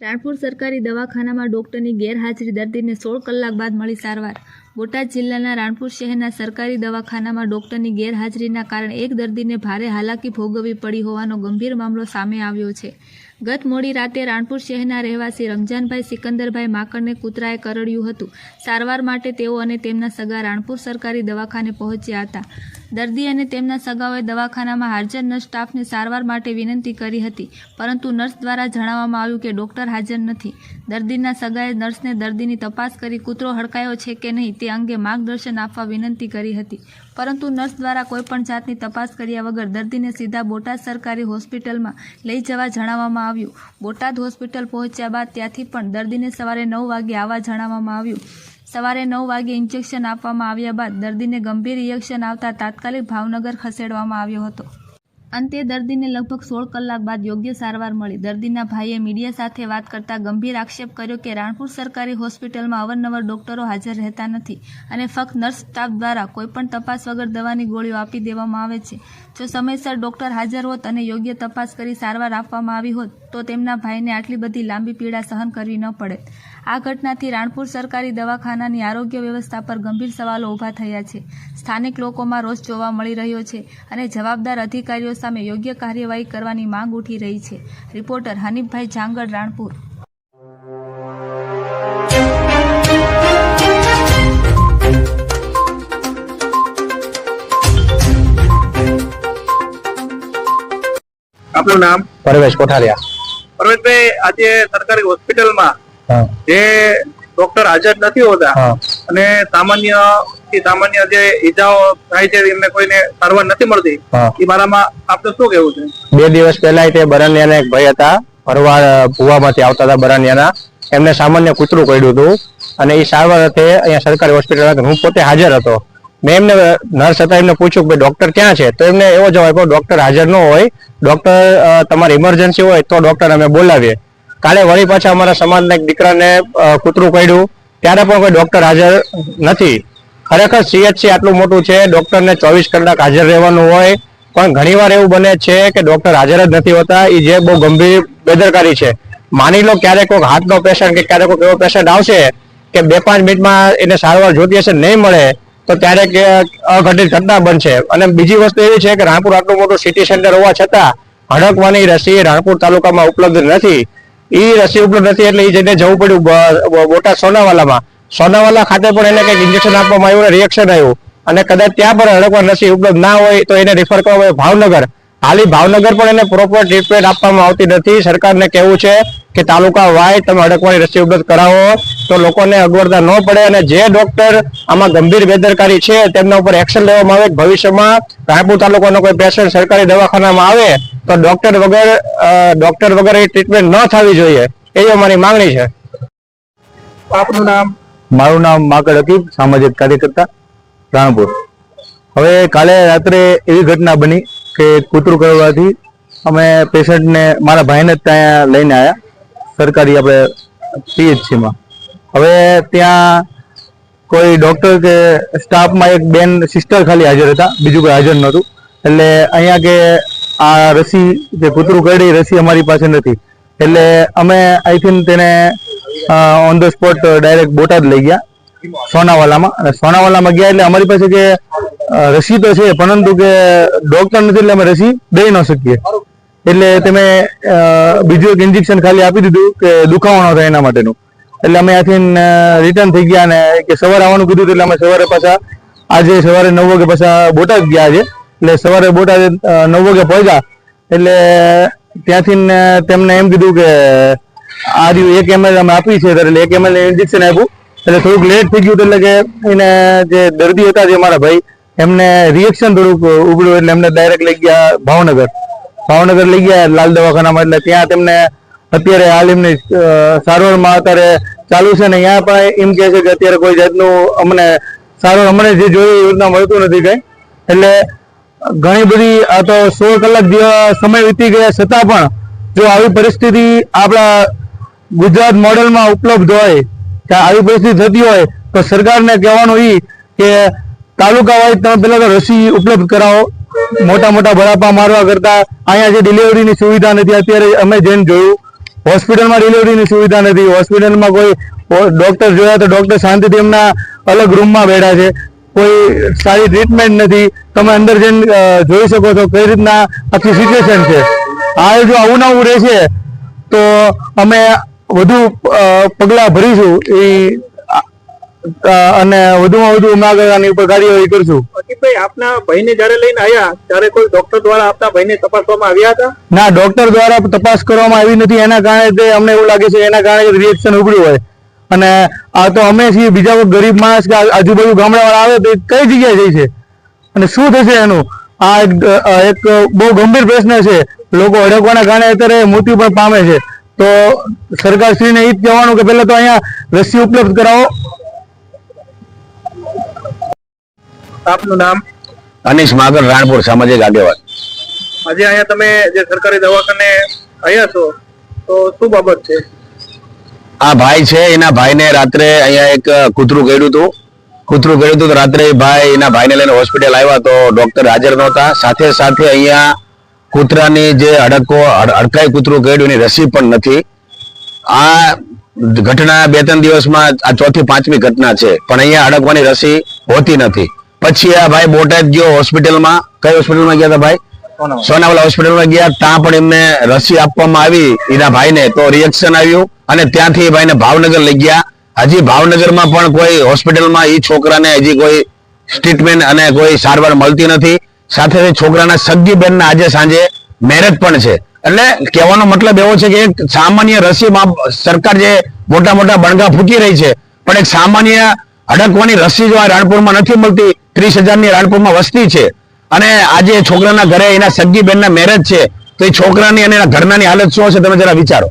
રાણપુર સરકારી દવાખાનામાં ડોક્ટરની ગેરહાજરી, દર્દીને 16 કલાક બાદ મળી સારવાર। બોટાદ જિલ્લાના રાણપુર શહેરના સરકારી દવાખાનામાં ડોક્ટરની ગેરહાજરીના કારણે એક દર્દીને ભારે હાલાકી ભોગવવી પડી હોવાનો ગંભીર મામલો સામે આવ્યો છે। ગત મોડી રાતે રાણપુર શહેરના રહેવાસી રમજાનભાઈ સિકંદરભાઈ માકડને કૂતરાએ કરડ્યું હતું। સારવાર માટે તેઓ અને તેમના સગા રાણપુર સરકારી દવાખાને પહોંચ્યા હતા। દર્દી અને તેમના સગાઓએ દવાખાનામાં હાજર નર્સ સ્ટાફને સારવાર માટે વિનંતી કરી હતી, પરંતુ નર્સ દ્વારા જણાવવામાં આવ્યું કે ડોક્ટર હાજર નથી। દર્દીના સગાએ નર્સને દર્દીની તપાસ કરી કૂતરો હડકાયો છે કે નહીં તે અંગે માર્ગદર્શન આપવા વિનંતી કરી હતી, પરંતુ નર્સ દ્વારા કોઈપણ જાતની તપાસ કર્યા વગર દર્દીને સીધા બોટાદ સરકારી હોસ્પિટલમાં લઈ જવા જણાવવામાં આવ્યું। બોટાદ હોસ્પિટલ પહોંચ્યા બાદ ત્યાંથી પણ દર્દીને સવારે 9 વાગે આવવા જણાવવામાં આવ્યું। સવારે 9 વાગે ઇન્જેક્શન આપવામાં આવ્યા બાદ દર્દીને ગંભીર રિએક્શન આવતા તાત્કાલિક ભાવનગર ખસેડવામાં આવ્યો હતો। અંતે દર્દીને લગભગ 16 કલાક બાદ યોગ્ય સારવાર મળી। દર્દીના ભાઈએ મીડિયા સાથે વાત કરતા ગંભીર આક્ષેપ કર્યો કે રાણપુર સરકારી હોસ્પિટલમાં અવારનવાર ડોક્ટરો હાજર રહેતા નથી અને ફક્ત નર્સ સ્ટાફ દ્વારા કોઈપણ તપાસ વગર દવાની ગોળીઓ આપી દેવામાં આવે છે। જો સમયસર ડોક્ટર હાજર હોત અને યોગ્ય તપાસ કરી સારવાર આપવામાં આવી હોત તો તેમના ભાઈને આટલી બધી લાંબી પીડા સહન કરવી ન પડેત। આ ઘટનાથી રાણપુર સરકારી દવાખાનાની આરોગ્ય વ્યવસ્થા પર ગંભીર સવાલો ઊભા થયા છે। સ્થાનિક લોકોમાં રોષ જોવા મળી રહ્યો છે અને જવાબદાર અધિકારીઓ સામે યોગ્ય કાર્યવાહી કરવાની માંગ ઉઠી રહી છે। રિપોર્ટર હનીફભાઈ જાંગડ, રાણપુર। આપનું નામ? પરવેશ કોઠારિયા। પરવેશભાઈ, આજે સરકારી હોસ્પિટલમાં જે ડોક્ટર હાજર નથી હોતા અને સામાન્ય જે ઈજાઓ થાય છે એમને કોઈને સારવાર નથી મળતી, એ બારામાં આપનું શું કહેવું છે? 2 દિવસ પહેલા તે બરણિયાના એક ભાઈ હતા, ભરવાડ ભુવામાંથી આવતા હતા બરણિયાના, એમને સામાન્ય કૂતરું કર્યું હતું અને એ સારવાર હતી અહીંયા સરકારી હોસ્પિટલમાં। હું પોતે હાજર હતો। મેં એમને નર્સ હતા એમને પૂછ્યું કે ડોક્ટર ક્યાં છે, તો એમને એવો જવાબ આપ્યો ડોક્ટર હાજર ન હોય, ડોક્ટર તમારી ઇમરજન્સી હોય તો ડોક્ટર અમે બોલાવીએ। કાલે વળી પાછા અમારા સમાજના એક દીકરાને કૂતરું કર્યું, ત્યારે પણ કોઈ ડોક્ટર હાજર નથી। ખરેખર CHC આટલું મોટું છે, ડોક્ટરને 24 કલાક હાજર રહેવાનું હોય, પણ ઘણીવાર એવું બને છે કે ડોક્ટર હાજર જ નથી હોતા। એ જે બહુ ગંભીર બેદરકારી છે। માની લો ક્યારેક કોઈ હાર્ટનો પેશન્ટ કે ક્યારેક કોઈ એવો પેશન્ટ આવશે કે 2-5 મિનિટમાં એને સારવાર જોતી હશે, નહીં મળે તો ત્યારે અઘટિત ઘટના બનશે। અને બીજી વસ્તુ એવી છે કે રાણપુર આટલું મોટું સિટી સેન્ટર હોવા છતાં હડકવાની રસી રાણપુર તાલુકામાં ઉપલબ્ધ નથી। એ રસી ઉપલબ્ધ નથી એટલે એ જઈને જવું પડ્યું બોટાદ સોનાવાલા ખાતે પણ એને કંઈક ઇન્જેક્શન આપવામાં આવ્યું, રિએક્શન આવ્યું અને કદાચ ત્યાં પણ હડકવાની રસી ઉપલબ્ધ ના હોય તો એને રિફર કરવામાં આવે ભાવનગર। હાલી ભાવનગર પણ એને પ્રોપર ટ્રીટમેન્ટ આપવામાં આવતી નથી। સરકારને કહેવું છે કે તાલુકા વાય તમે હડકવાની રસી ઉપલબ્ધ કરાવો તો લોકોને અગવડતા ન પડે અને જે ડોક્ટર આમાં ગંભીર બેદરકારી છે તેમના ઉપર એક્શન લેવામાં આવે। ભવિષ્યમાં રાણપુર તાલુકાનો કોઈ પેશન્ટ સરકારી દવાખાનામાં આવે તો ડોક્ટર વગર એ ટ્રીટમેન્ટ ન થવી જોઈએ, એવી અમારી માંગણી છે। આપનું નામ? મારું નામ માકડ હકીબ, સામાજિક કાર્યકર્તા, રાણપુર। હવે કાલે રાત્રે એવી ઘટના બની કે કૂતરું કરવાથી અમે પેશન્ટને મારા ભાઈને જ ત્યાં લઈને આવ્યા સરકારી આપણે CHCમાં। હવે ત્યાં કોઈ ડોક્ટર કે સ્ટાફમાં એક બેન સિસ્ટર ખાલી હાજર હતા, બીજું કોઈ હાજર નહોતું। એટલે અહીંયા કે આ રસી જે કૂતરું કરડી રસી અમારી પાસે નથી, એટલે અમે અહીંથી તેને on the spot direct Botad લઈ ગયા સોનાવાલામાં। અને સોનાવાલામાં ગયા એટલે અમારી પાસે કે રસી તો છે પરંતુ કે ડોક્ટર નથી એટલે અમે રસી દઈ ન શકીએ, એટલે તમે બીજું એક ઇન્જેક્શન ખાલી આપી દીધું કે દુખાવો ન થાય એના માટેનું। એટલે અમે ત્યાંથી રિટર્ન થઈ ગયા અને કે સવારે આવવાનું કીધું એટલે અમે સવારે પાછા આજે સવારે 9 વાગે પાછા બોટાદ ગયા આજે। એટલે સવારે બોટાદ 9 વાગે પહોંચ્યા એટલે ત્યાંથી તેમને એમ કીધું કે આ રહ્યું 1 ml અમે આપી છે, એટલે 1 ml ઇન્જેક્શન આપ્યું એટલે થોડુંક લેટ થઈ ગયું, એટલે કે એને જે દર્દી હતા જે મારા ભાઈ એમને રિએક્શન થોડુંક ઉગડ્યું એટલે એમને ડાયરેક્ટ લઈ ગયા ભાવનગર લઈ ગયા લાલ દવાખાનામાં। એટલે ત્યાં તેમને અત્યારે હાલ એમની સારવારમાં અત્યારે ચાલુ છે ને અહીંયા પણ એમ કહે છે કે અત્યારે કોઈ જાતનું અમને સારવાર અમને જે જોઈએ એ રીતના મળતું નથી કંઈ। એટલે ઘણી બધી આ તો 16 કલાક સમય વીતી ગયા છતાં પણ જો આવી પરિસ્થિતિ આપણા ગુજરાત મોડેલમાં ઉપલબ્ધ હોય કે આવી પરિસ્થિતિ થતી હોય તો સરકારને કહેવાનું એ કે તાલુકા વાઇઝ તમે પહેલા તો રસી ઉપલબ્ધ કરાવો। મોટા મોટા ભડાપા મારવા કરતા અહીંયા જે ડિલિવરીની સુવિધા નથી, અત્યારે અમે જઈને જોયું હોસ્પિટલમાં ડિલિવરીની સુવિધા નથી, હોસ્પિટલમાં કોઈ ડોક્ટર જોયા તો ડોક્ટર શાંતિથી એમના અલગ રૂમમાં બેઠા છે, કોઈ સારી ટ્રીટમેન્ટ નથી. તમે અંદર જઈને જોઈ શકો છો કઈ રીતના આખી સિચ્યુએશન છે. આ જો આવું ને આવું રહેશે તો અમે વધુ પગલાં ભરીશું અને વધુમાં વધુ અમે આગળ આની ઉપર કાર્યવાહી કરશું. અકીબભાઈ, આપના ભાઈને જયારે લઈને આવ્યા ત્યારે કોઈ ડોક્ટર દ્વારા આપના ભાઈને તપાસવામાં આવ્યા હતા? ના, ડોક્ટર દ્વારા તપાસ કરવામાં આવી નથી. એના કારણે તે અમને એવું લાગે છે એના કારણે રિએક્શન ઉભર્યું હોય. અને આ તો અમે છીએ, બીજા કોઈ ગરીબ માણસ કે આજુબાજુ ગામડાવાળા આવે તો કઈ જગ્યાએ જઈ છે અને શું થશે એનું? આ એક બહુ ગંભીર પ્રશ્ન છે. લોકો અડકવાના કારણે અત્યારે મૃત્યુ પણ પામે છે. તો સરકારશ્રીને એ જ કહેવાનું કે પહેલા તો અહીંયા રસી ઉપલબ્ધ કરાવો. આપનું નામ? અનીશ માગર, રાણપુર, સામાજિક આગેવાન. આજે અહીંયા તમે જે સરકારી દવાખાને આવ્યા છો તો શું બાબત છે? આ ભાઈ છે, એના ભાઈને રાત્રે અહીંયા એક કૂતરું કર્યું હતું તો રાત્રે ભાઈ એના ભાઈને લઈને હોસ્પિટલ આવ્યા તો ડોક્ટર હાજર નહોતા. સાથે સાથે અહીંયા કૂતરાની જે હડકાઈ કૂતરું કર્યું એની રસી પણ નથી. આ ઘટના 2-3 દિવસમાં આ 4થી 5મી ઘટના છે, પણ અહીંયા હડકવાની રસી હોતી નથી. પછી આ ભાઈ બોટાદ ગયો હોસ્પિટલમાં. કઈ હોસ્પિટલમાં ગયા હતા ભાઈ? સોનાવાલા હોસ્પિટલમાં ગયા. ત્યાં પણ એમને રસી આપવામાં આવી એના ભાઈને, તો રિએક્શન આવ્યું અને ત્યાંથી એ ભાઈને ભાવનગર લઈ ગયા. હજી ભાવનગરમાં પણ કોઈ હોસ્પિટલમાં એ છોકરાને હજી કોઈ ટ્રીટમેન્ટ અને કોઈ સારવાર મળતી નથી. સાથે છોકરાના સગી બેનના આજે સાંજે મેરેજ પણ છે. એટલે કહેવાનો મતલબ એવો છે કે એક સામાન્ય રસીમાં સરકાર જે મોટા મોટા બણગા ફૂકી રહી છે, પણ એક સામાન્ય હડકવાની રસી જો આ રાણપુરમાં નથી મળતી. 30,000ની રાણપુરમાં વસ્તી છે અને આજે છોકરાના ઘરે એના સગી બેનના મેરેજ છે, તો એ છોકરાની અને એના ઘરનાની હાલત શું હશે તમે જરા વિચારો.